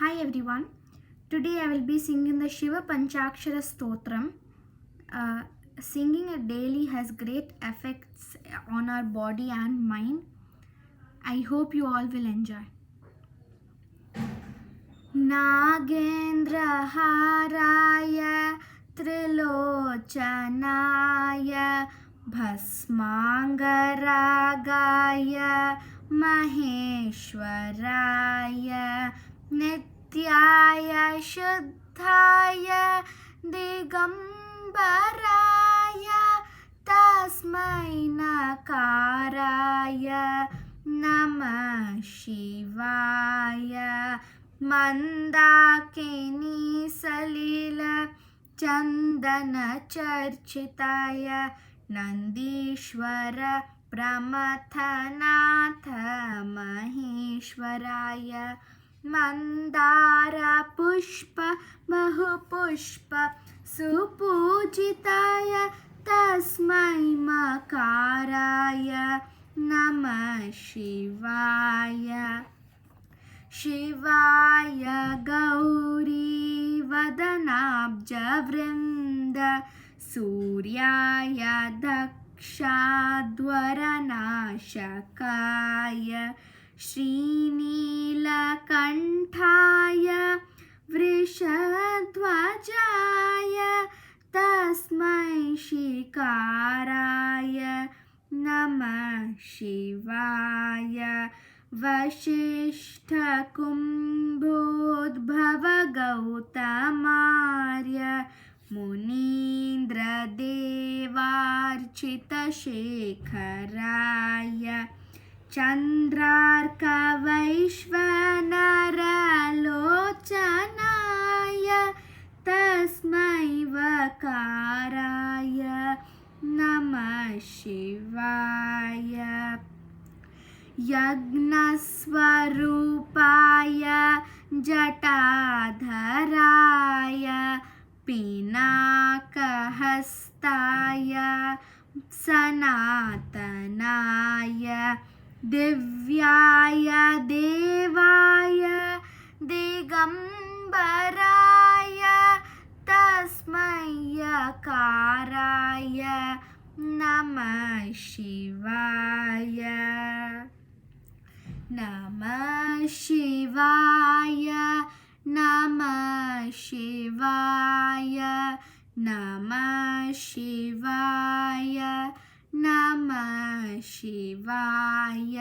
Hi everyone. Today I will be singing the Shiva Panchakshara Stotram. Singing it daily has great effects on our body and mind. I hope you all will enjoy. नागेन्द्रहाराय त्रिलोचनाय भस्माङ्गरागाय महेश्वराय नित्याय शुद्धाय दिगम्बराय तस्मै नकाराय नमः शिवाय मन्दाकिनी सलिल चन्दन चर्चिताय नन्दीश्वर प्रमथनाथ महेश्वराय मन्दार पुष्प बहुपुष्प सुपूजिताय तस्मै मकाराय नमः शिवाय शिवाय गौरी वदनाब्जवृन्द सूर्याय दक्षाध्वरनाशकाय श्रीनीलकण्ठाय वृषध्वजाय तस्मै शिकाराय नमः शिवाय वसिष्ठकुम्भोद्भवगौतमार्य मुनीन्द्रदेवार्चितशेखराय चन्द्रार्कवैश्वनरलोचनाय तस्मै वकाराय नमः शिवाय यज्ञस्वरूपाय जटाधराय पिनाकहस्ताय सनातनाय दिव्याय देवाय दिगम्बराय तस्मै यकाराय नमः शिवाय नमः शिवाय नमः शिवाय नमः शिवाय नमः शिवाय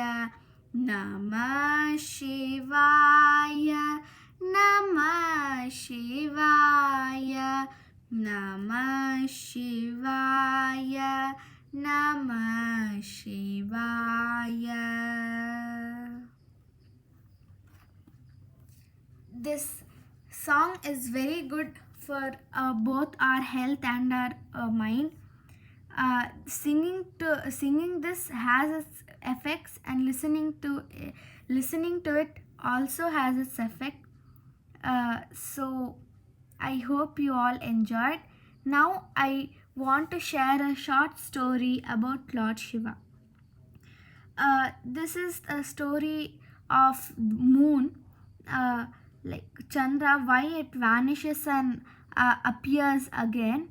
नमः शिवाय नमः शिवाय नमः शिवाय नमः शिवाय. This song is very good for both our health and our mind. Singing this has its effects, and listening to it also has its effect. So I hope you all enjoyed. Now I want to share a short story about Lord Shiva. This is a story of moon, like Chandra, why it vanishes and appears again.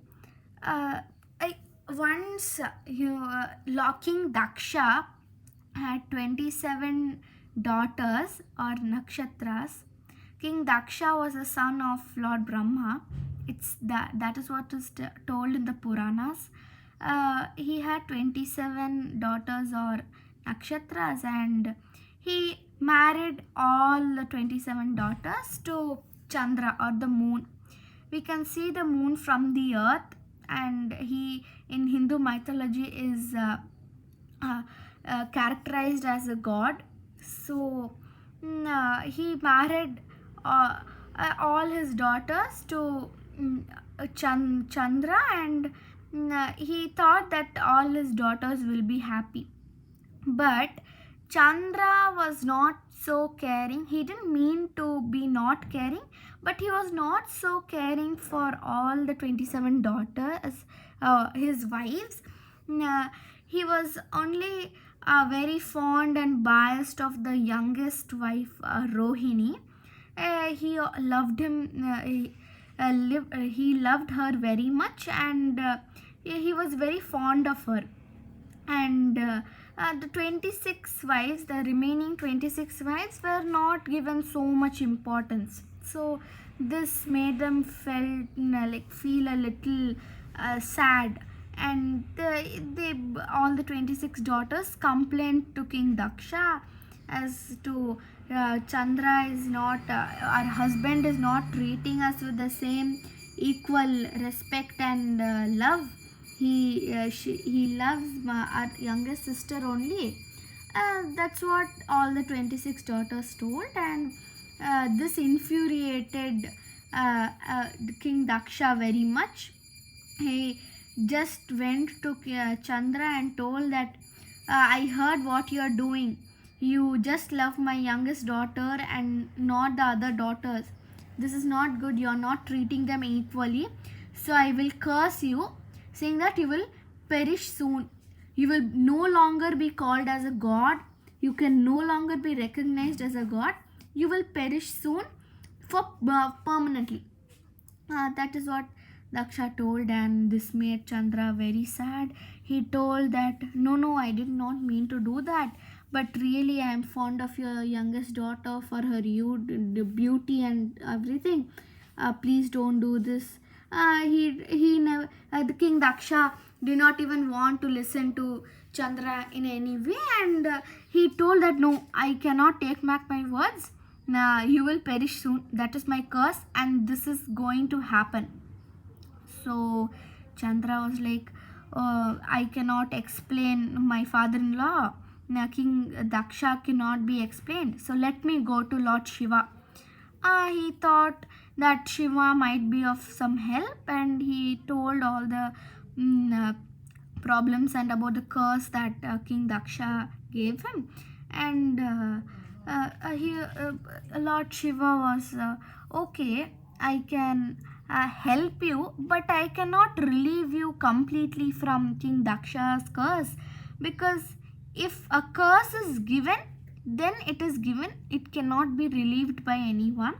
Once King Daksha had 27 daughters or nakshatras. King Daksha was the son of Lord Brahma. That is what is told in the Puranas. He had 27 daughters or nakshatras, and he married all the 27 daughters to Chandra or the moon. We can see the moon from the earth, and he in Hindu mythology is characterized as a god. So he married all his daughters to Chandra, and he thought that all his daughters will be happy. But Chandra was not so caring. He didn't mean to be not caring, but he was not so caring for all the 27 daughters, his wives. He was only very fond and biased of the youngest wife, Rohini. He loved him. He loved her very much, and he was very fond of her. And the 26 wives, the remaining 26 wives, were not given so much importance. So this made them feel a little sad, and they all the 26 daughters complained to King Daksha as to Chandra is not, our husband is not treating us with the same equal respect and love. He loves our youngest sister only. That's what all the 26 daughters told, and this infuriated King Daksha very much. He just went to Chandra and told that I heard what you are doing. You just love my youngest daughter and not the other daughters. This is not good. You are not treating them equally. So I will curse you, saying that you will perish soon. You will no longer be called as a god. You can no longer be recognized as a god. You will perish soon for permanently. That is what Daksha told, and this made Chandra very sad. He told that no, I did not mean to do that, but really I am fond of your youngest daughter for her beauty and everything. Please don't do this. He never, the King Daksha did not even want to listen to Chandra in any way, and he told that no, I cannot take back my words. You will perish soon. That is my curse, and this is going to happen. So Chandra was like, I cannot explain my father-in-law. King Daksha cannot be explained. So let me go to Lord Shiva. He thought that Shiva might be of some help, and he told all the problems and about the curse that King Daksha gave him. And Lord Shiva was okay, I can help you, but I cannot relieve you completely from King Daksha's curse, because if a curse is given, then it is given. It cannot be relieved by anyone,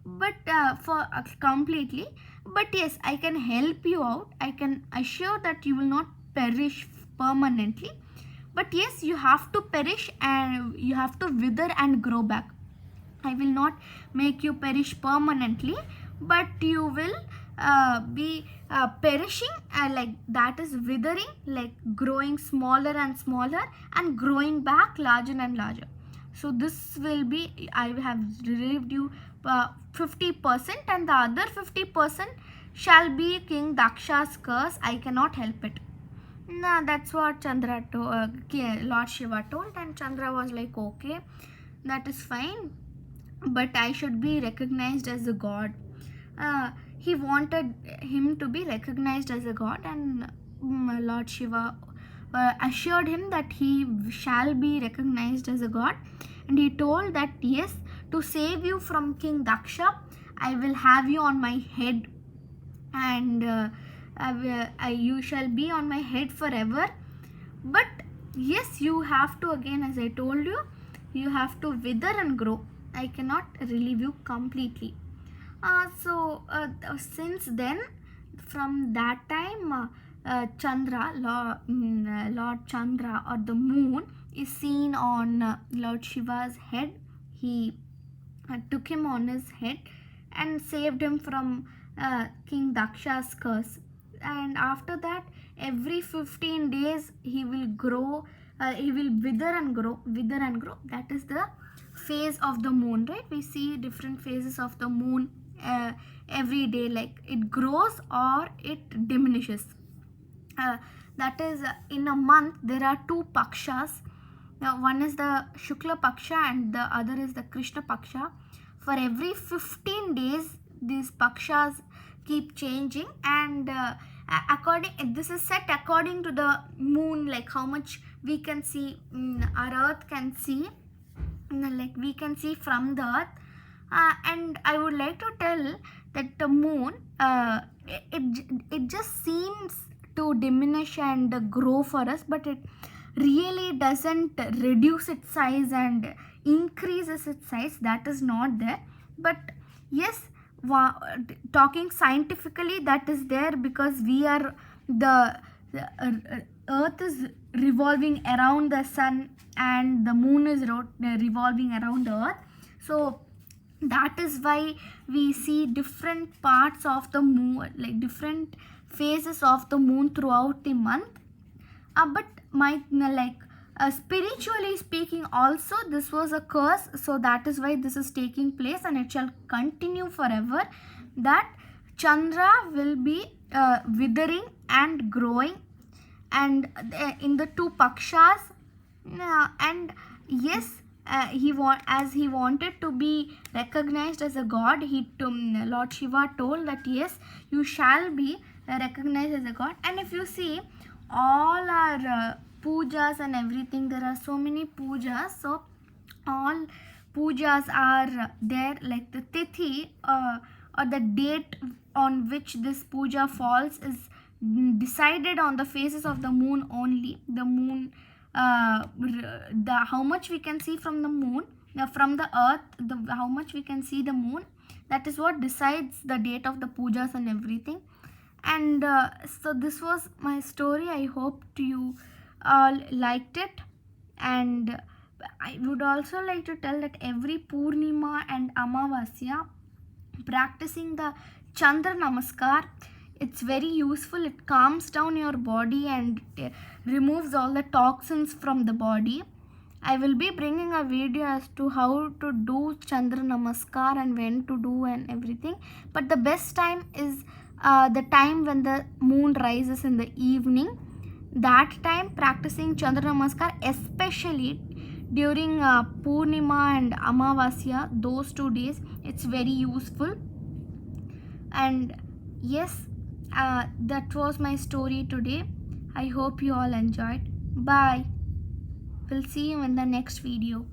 but for completely. But yes, I can help you out. I can assure that you will not perish permanently, but yes, you have to perish and you have to wither and grow back. I will not make you perish permanently, but you will be perishing, like that is withering, like growing smaller and smaller and growing back larger and larger. So this will be, I have relieved you 50%, and the other 50% shall be King Daksha's curse. I cannot help it. Nah, that's what Chandra Lord Shiva told, and Chandra was like, okay, that is fine, but I should be recognized as a god. He wanted him to be recognized as a god, and Lord Shiva assured him that he shall be recognized as a god, and he told that yes, to save you from King Daksha, I will have you on my head, and you shall be on my head forever. But yes, you have to, again, as I told you, you have to wither and grow. I cannot relieve you completely. So since then, from that time, Chandra, Lord Chandra, or the moon, is seen on Lord Shiva's head. He took him on his head and saved him from King Daksha's curse. And after that, every 15 days he will grow, he will wither and grow. That is the phase of the moon, right? We see different phases of the moon every day, like it grows or it diminishes. That is, in a month there are two pakshas. Now, one is the Shukla Paksha and the other is the Krishna Paksha. For every 15 days, these pakshas keep changing, and this is set according to the moon, like how much we can see, our earth can see, like we can see from the earth. And I would like to tell that the moon, it just seems to diminish and grow for us, but it really doesn't reduce its size and increases its size. That is not there. But yes, talking scientifically, that is there because we are the earth is revolving around the sun and the moon is revolving around the earth. So that is why we see different parts of the moon, like different phases of the moon throughout the month. But my spiritually speaking also, this was a curse, so that is why this is taking place and it shall continue forever, that Chandra will be withering and growing, and in the two pakshas. And yes, he wanted to be recognized as a god. Lord Shiva told that yes, you shall be recognized as a god. And if you see all our pujas and everything, there are so many pujas. So all pujas are there, like the tithi or the date on which this puja falls is decided on the phases of the moon only. The moon, the how much we can see from the moon, from the earth, how much we can see the moon, that is what decides the date of the pujas and everything. And so this was my story. I hope you all liked it. And I would also like to tell that every Purnima and Amavasya, practicing the Chandra Namaskar, it's very useful. It calms down your body and removes all the toxins from the body. I will be bringing a video as to how to do Chandra Namaskar and when to do and everything. But the best time is the time when the moon rises in the evening. That time practicing Chandra Namaskar, especially during Purnima and Amavasya, those 2 days, it's very useful. And yes, that was my story today. I hope you all enjoyed. Bye. We'll see you in the next video.